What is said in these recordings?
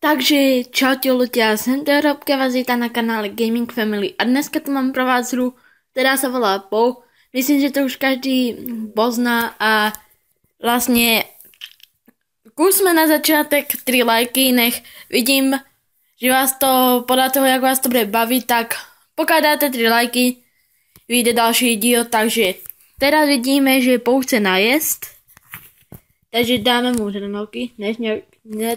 Takže čaute ľudia, jsem Robka, vás vítá na kanále Gaming Family a dneska tu mám pro vás hru, která se volá POW. Myslím, že to už každý pozná a vlastně zkusme na začátek 3 lajky, nech vidím, že vás to, podle toho, jak vás to bude bavit, tak pokud dáte 3 lajky, vyjde další díl, takže teraz vidíme, že POW chce najest. Takže dáme mu hranolky,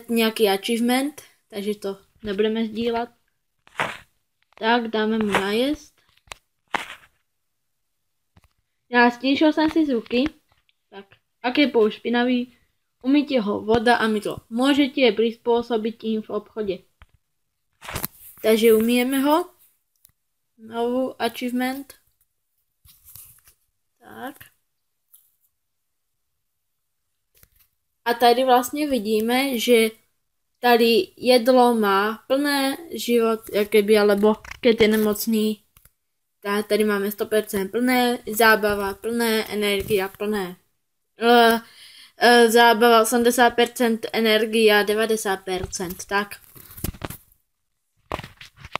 nějaký achievement, takže to nebudeme sdílet. Tak dáme mu najest. Já stíšil jsem si zvuky. Tak, jak je POW špinavý, umytě ho voda a mydlo. Můžete je přizpůsobit tím v obchodě. Takže umyjeme ho. Novou achievement. Tak. A tady vlastně vidíme, že tady jedlo má plné život, jaké by, alebo keď je nemocný, tak tady máme 100% plné, zábava plné, energia plné. Zábava 80%, energia 90%, tak.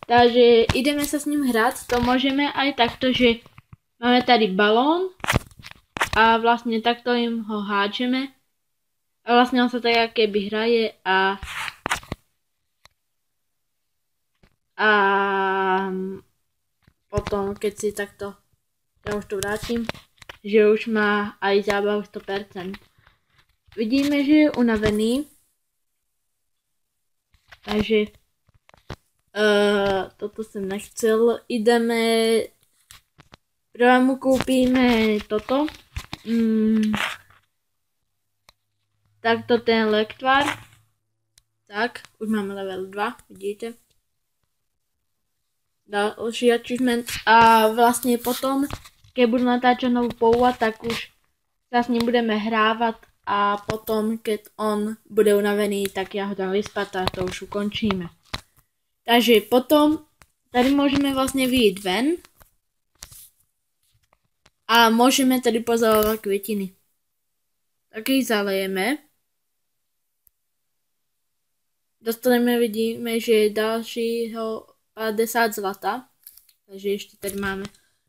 Takže ideme se s ním hrát, to můžeme aj takto, že máme tady balón a vlastně takto jim ho hádžeme. A vlastně on se tak jak keby hraje a potom, keď si takto, já už to vrátím, že už má aj zábavu 100%. Vidíme, že je unavený, takže toto jsem nechcel, jdeme, prvé mu koupíme toto, takto ten lektvar. Tak, už máme level 2, vidíte. Další achievement. A vlastně potom, když budu natáčet novou POW, tak už se s ním budeme hrávat a potom, když on bude unavený, tak já ho dám vyspat a to už ukončíme. Takže potom, tady můžeme vlastně vyjít ven a můžeme tady pozalovat květiny. Tak jich zalejeme. Dostaneme, vidíme, že je dalšího 50 zlata. Takže ještě tady máme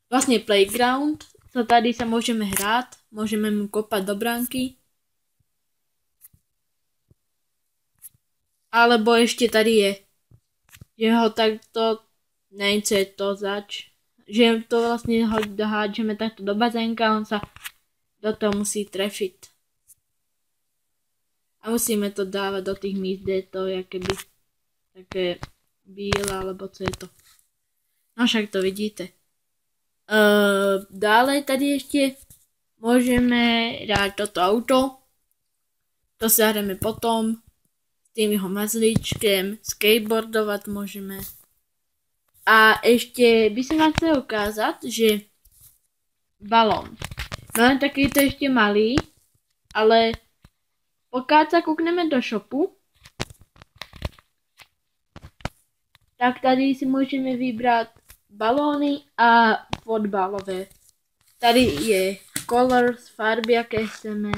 vlastně playground, co tady se můžeme hrát, můžeme mu kopat do bránky. Alebo ještě tady je, že ho takto, nevím, co je to zač, že to vlastně ho dohádžeme takto do bazénka, on se do toho musí trefit. A musíme to dávat do těch míst, kde je to jakoby také bílé, alebo co je to. No však to vidíte. Dále tady ještě můžeme dát toto auto. To se hrajeme potom. S tím jeho mazlíčkem. Skateboardovat můžeme. A ještě bych vám chtěl ukázat, že balón. Máme taky to ještě malý, ale pokud se koukneme do shopu, tak tady si můžeme vybrat balóny a fotbalové. Tady je colors, farby, jaké chceme.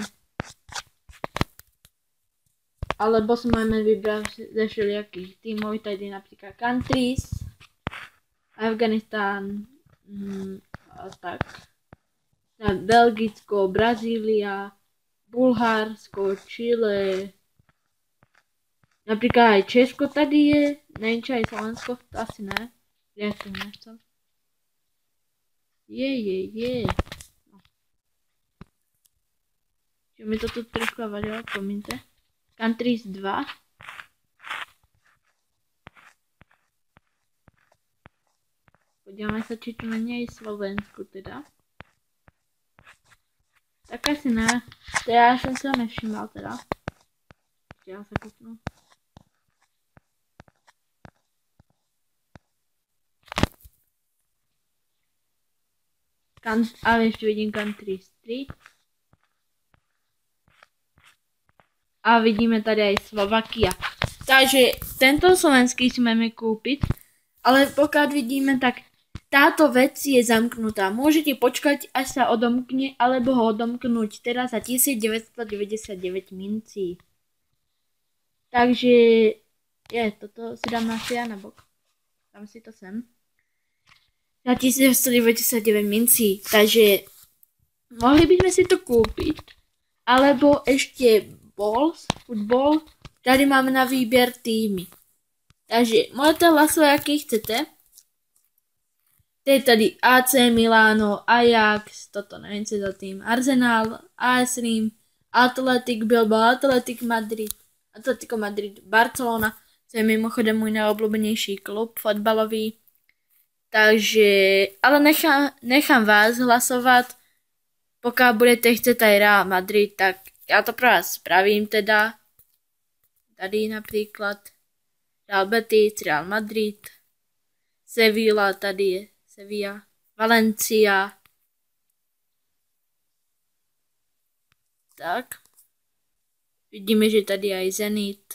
Alebo si máme vybrat ze všelijakých týmů, tady například countries, Afganistán, a tak. Belgicko, Brazília, Bulharsko, Chile, například i Česko tady je, nevím, či i Slovensko, to asi ne, já to nechcem. Je. No. Že mi to tu trošku vadilo, promiňte. Countries 2. Podíváme se, či tu není i Slovensko teda. Tak asi ne, teda já jsem se ho nevšiml teda. Já se kouknu. Ale ještě vidím Countries 3. A vidíme tady i Slovakia. Takže tento slovenský si máme koupit, ale pokud vidíme, tak táto vec je zamknutá. Môžete počkať, až sa odomkne, alebo ho odomknúť teraz za 1999 mincí. Takže Toto si dám asi já na bok. Dám si to sem. Na 1199 mincí, takže mohli bychom si to koupit. Alebo ještě balls, football. Tady máme na výběr týmy. Takže můžete hlasovat, jaký chcete. To je tady AC Milano, Ajax, toto nevím, co je za tým, Arsenal, AS Rím, Athletic Bilbao, Atletico Madrid, Barcelona, co je mimochodem můj nejoblíbenější klub fotbalový. Takže, ale nechám vás hlasovat, pokud budete chcete Real Madrid, tak já to pro vás spravím teda. Tady například Real Betis, Real Madrid, Sevilla, tady je Sevilla, Valencia. Tak. Vidíme, že tady je i Zenit.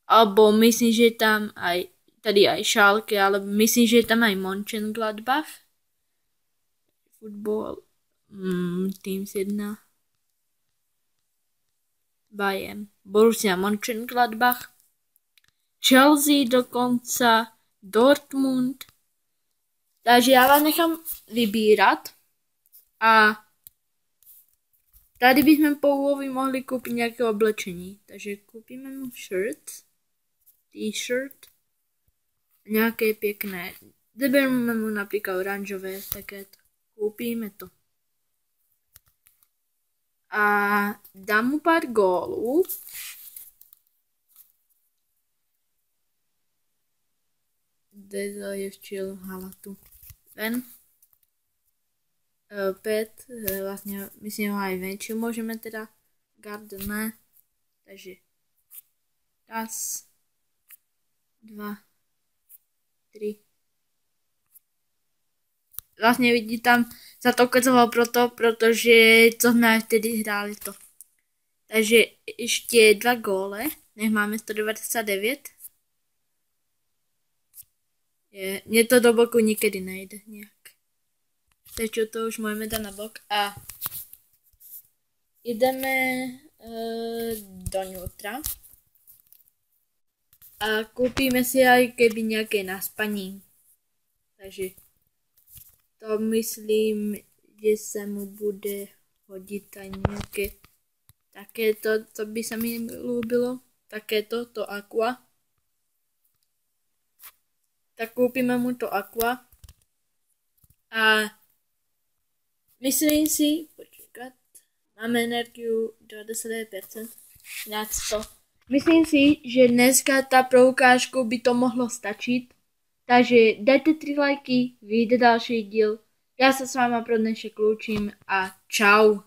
Alebo myslím, že tam aj tady aj Schalke, ale myslím, že je tam aj Mönchengladbach. Football. Teams 1. Bayern. Borussia Mönchengladbach. Chelsea dokonce. Dortmund. Takže já vám nechám vybírat. A tady bychom Paulovi mohli koupit nějaké oblečení. Takže koupíme mu t-shirt. Nějaké pěkné. Vybereme mu například oranžové, také to. Koupíme to. A dám mu pár gólů. Dezajevčil halatu. Ven. 5, vlastně myslím, že aj venčí můžeme teda. Garden ne. Takže 1, 2, 3. Vlastně vidí tam za to ukazoval protože co jsme vtedy hráli to. Takže ještě 2 góle, nech máme 199. Mně to do boku nikdy nejde nějak. Takže to už můžeme dát na bok a jdeme do nutra. A koupíme si aj keby nějaké naspaní. Takže to myslím, že se mu bude hodit aj nějaké také to, co by se mi líbilo. Také to aqua. Tak koupíme mu to aqua. A myslím si, počkat, máme energiu 99%, Myslím si, že dneska ta proukážku by to mohlo stačit. Takže dajte 3 lajky, vyjde další díl. Já se s váma pro dnešek loučím a čau.